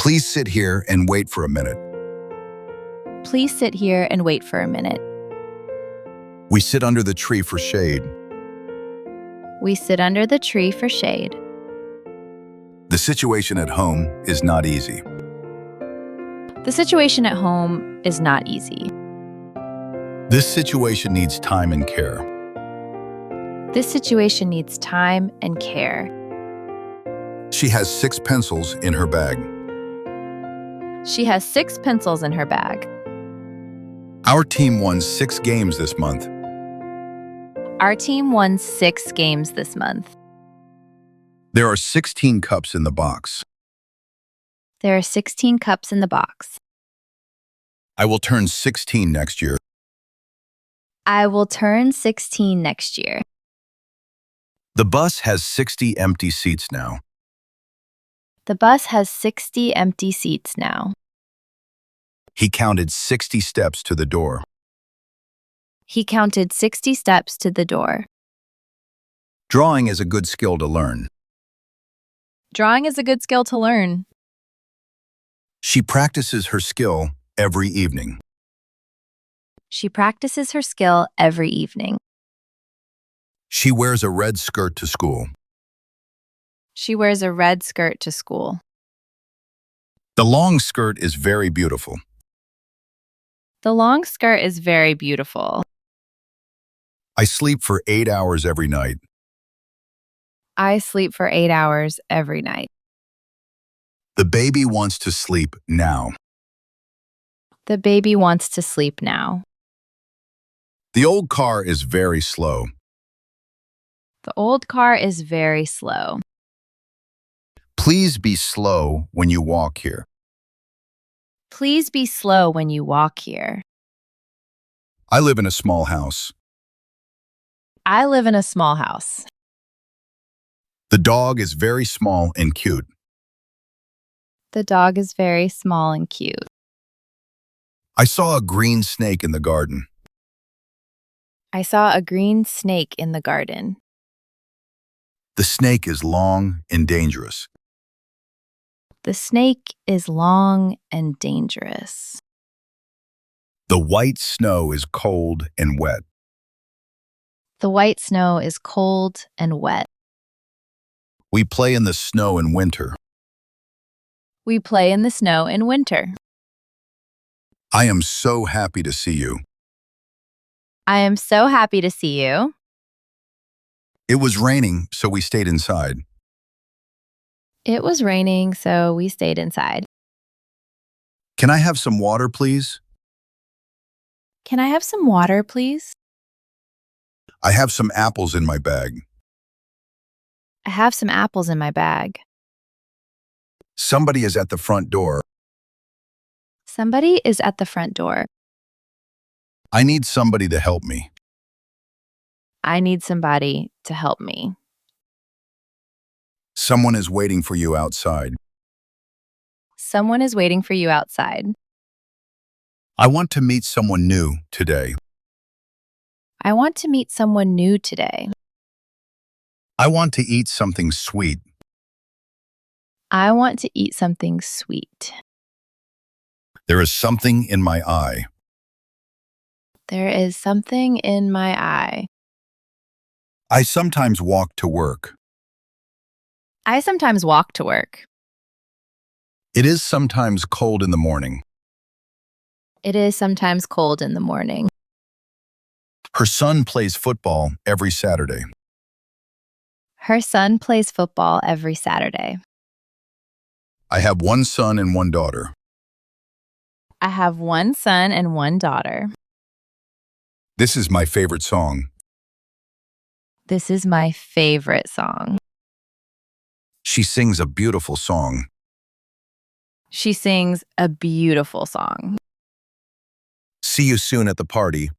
Please sit here and wait for a minute. Please sit here and wait for a minute. We sit under the tree for shade. We sit under the tree for shade. The situation at home is not easy. The situation at home is not easy. This situation needs time and care. This situation needs time and care. She has 6 pencils in her bag. She has 6 pencils in her bag. Our team won 6 games this month. Our team won 6 games this month. There are 16 cups in the box. There are 16 cups in the box. I will turn 16 next year. I will turn 16 next year. The bus has 60 empty seats now. The bus has 60 empty seats now. He counted 60 steps to the door. He counted 60 steps to the door. Drawing is a good skill to learn. Drawing is a good skill to learn. She practices her skill every evening. She practices her skill every evening. She wears a red skirt to school. She wears a red skirt to school. The long skirt is very beautiful. The long skirt is very beautiful. I sleep for 8 hours every night. I sleep for 8 hours every night. The baby wants to sleep now. The baby wants to sleep now. The old car is very slow. The old car is very slow. Please be slow when you walk here. Please be slow when you walk here. I live in a small house. I live in a small house. The dog is very small and cute. The dog is very small and cute. I saw a green snake in the garden. I saw a green snake in the garden. The snake is long and dangerous. The snake is long and dangerous. The white snow is cold and wet. The white snow is cold and wet. We play in the snow in winter. We play in the snow in winter. I am so happy to see you. I am so happy to see you. It was raining, so we stayed inside. It was raining, so we stayed inside. Can I have some water, please? Can I have some water, please? I have some apples in my bag. I have some apples in my bag. Somebody is at the front door. Somebody is at the front door. I need somebody to help me. I need somebody to help me. Someone is waiting for you outside. Someone is waiting for you outside. I want to meet someone new today. I want to meet someone new today. I want to eat something sweet. I want to eat something sweet. There is something in my eye. There is something in my eye. I sometimes walk to work. I sometimes walk to work. It is sometimes cold in the morning. It is sometimes cold in the morning. Her son plays football every Saturday. Her son plays football every Saturday. I have one son and one daughter. I have one son and one daughter. This is my favorite song. This is my favorite song. She sings a beautiful song. She sings a beautiful song. See you soon at the party.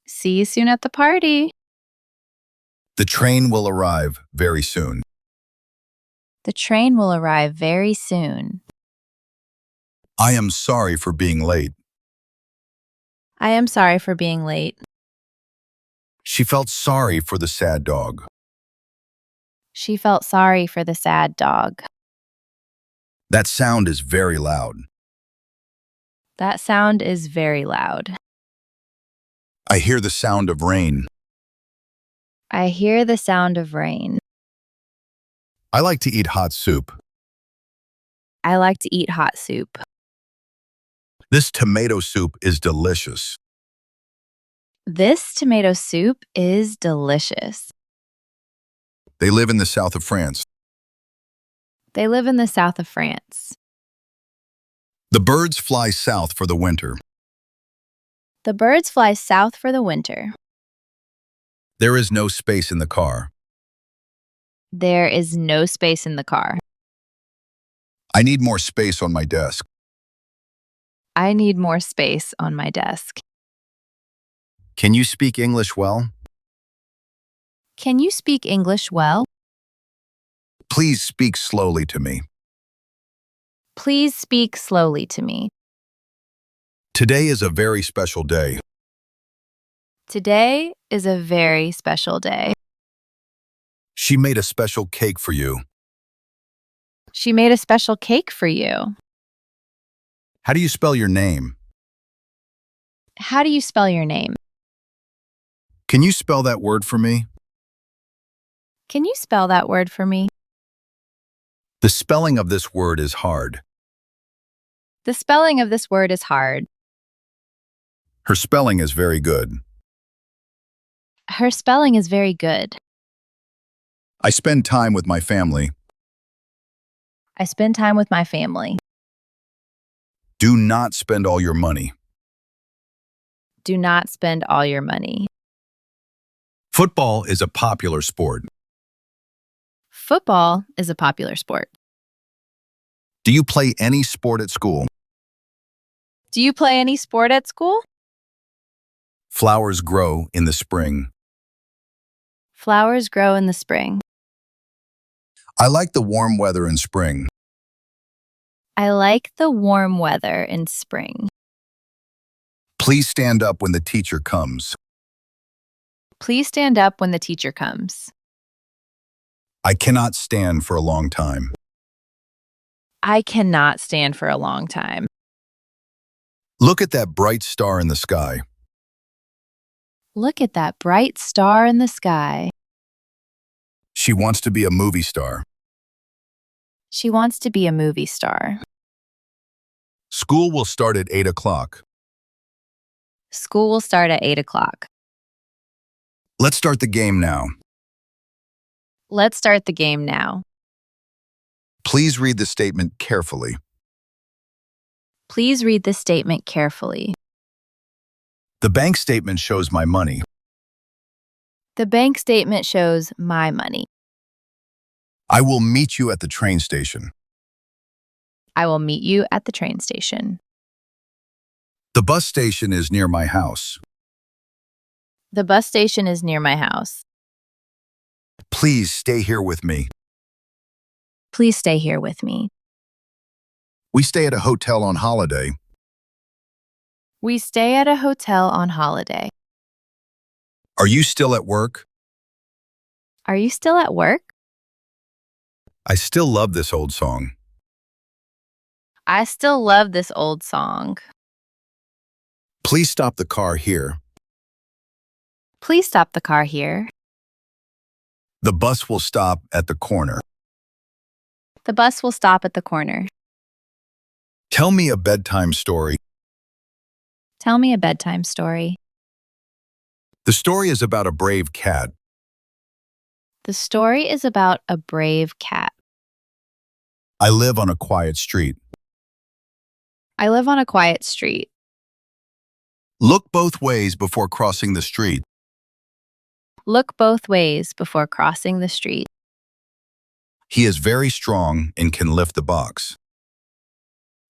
See you soon at the party. The train will arrive very soon. The train will arrive very soon. I am sorry for being late. I am sorry for being late. She felt sorry for the sad dog. She felt sorry for the sad dog. That sound is very loud. That sound is very loud. I hear the sound of rain. I hear the sound of rain. I like to eat hot soup. I like to eat hot soup. This tomato soup is delicious. This tomato soup is delicious. They live in the south of France. They live in the south of France. The birds fly south for the winter. The birds fly south for the winter. There is no space in the car. There is no space in the car. I need more space on my desk. I need more space on my desk. Can you speak English well? Can you speak English well? Please speak slowly to me. Please speak slowly to me. Today is a very special day. Today is a very special day. She made a special cake for you. She made a special cake for you. How do you spell your name? How do you spell your name? Can you spell that word for me? Can you spell that word for me? The spelling of this word is hard. The spelling of this word is hard. Her spelling is very good. Her spelling is very good. I spend time with my family. I spend time with my family. Do not spend all your money. Do not spend all your money. Football is a popular sport. Football is a popular sport. Do you play any sport at school? Do you play any sport at school? Flowers grow in the spring. Flowers grow in the spring. I like the warm weather in spring. I like the warm weather in spring. Please stand up when the teacher comes. Please stand up when the teacher comes. I cannot stand for a long time. I cannot stand for a long time. Look at that bright star in the sky. Look at that bright star in the sky. She wants to be a movie star. She wants to be a movie star. School will start at 8 o'clock. School will start at 8 o'clock. Let's start the game now. Let's start the game now. Please read the statement carefully. Please read the statement carefully. The bank statement shows my money. The bank statement shows my money. I will meet you at the train station. I will meet you at the train station. The bus station is near my house. The bus station is near my house. Please stay here with me. Please stay here with me. We stay at a hotel on holiday. We stay at a hotel on holiday. Are you still at work? Are you still at work? I still love this old song. I still love this old song. Please stop the car here. Please stop the car here. The bus will stop at the corner. The bus will stop at the corner. Tell me a bedtime story. Tell me a bedtime story. The story is about a brave cat. The story is about a brave cat. I live on a quiet street. I live on a quiet street. Look both ways before crossing the street. Look both ways before crossing the street. He is very strong and can lift the box.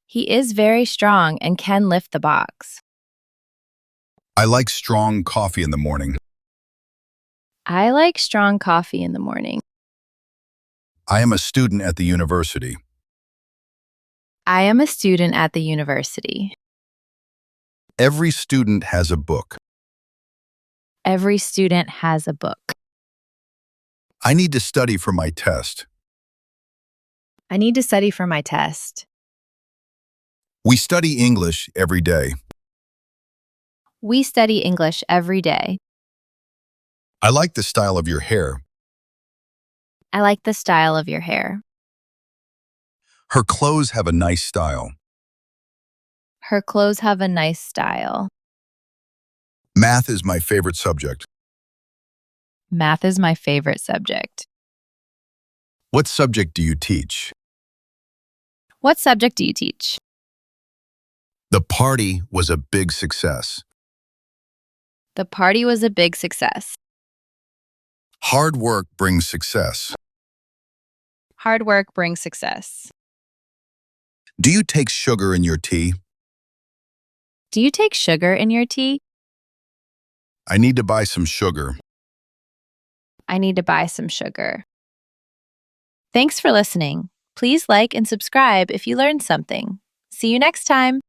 He is very strong and can lift the box. I like strong coffee in the morning. I like strong coffee in the morning. I am a student at the university. I am a student at the university. Every student has a book. Every student has a book. I need to study for my test. I need to study for my test. We study English every day. We study English every day. I like the style of your hair. I like the style of your hair. Her clothes have a nice style. Her clothes have a nice style. Math is my favorite subject. Math is my favorite subject. What subject do you teach? What subject do you teach? The party was a big success. The party was a big success. Hard work brings success. Hard work brings success. Do you take sugar in your tea? Do you take sugar in your tea? I need to buy some sugar. I need to buy some sugar. Thanks for listening. Please like and subscribe if you learned something. See you next time.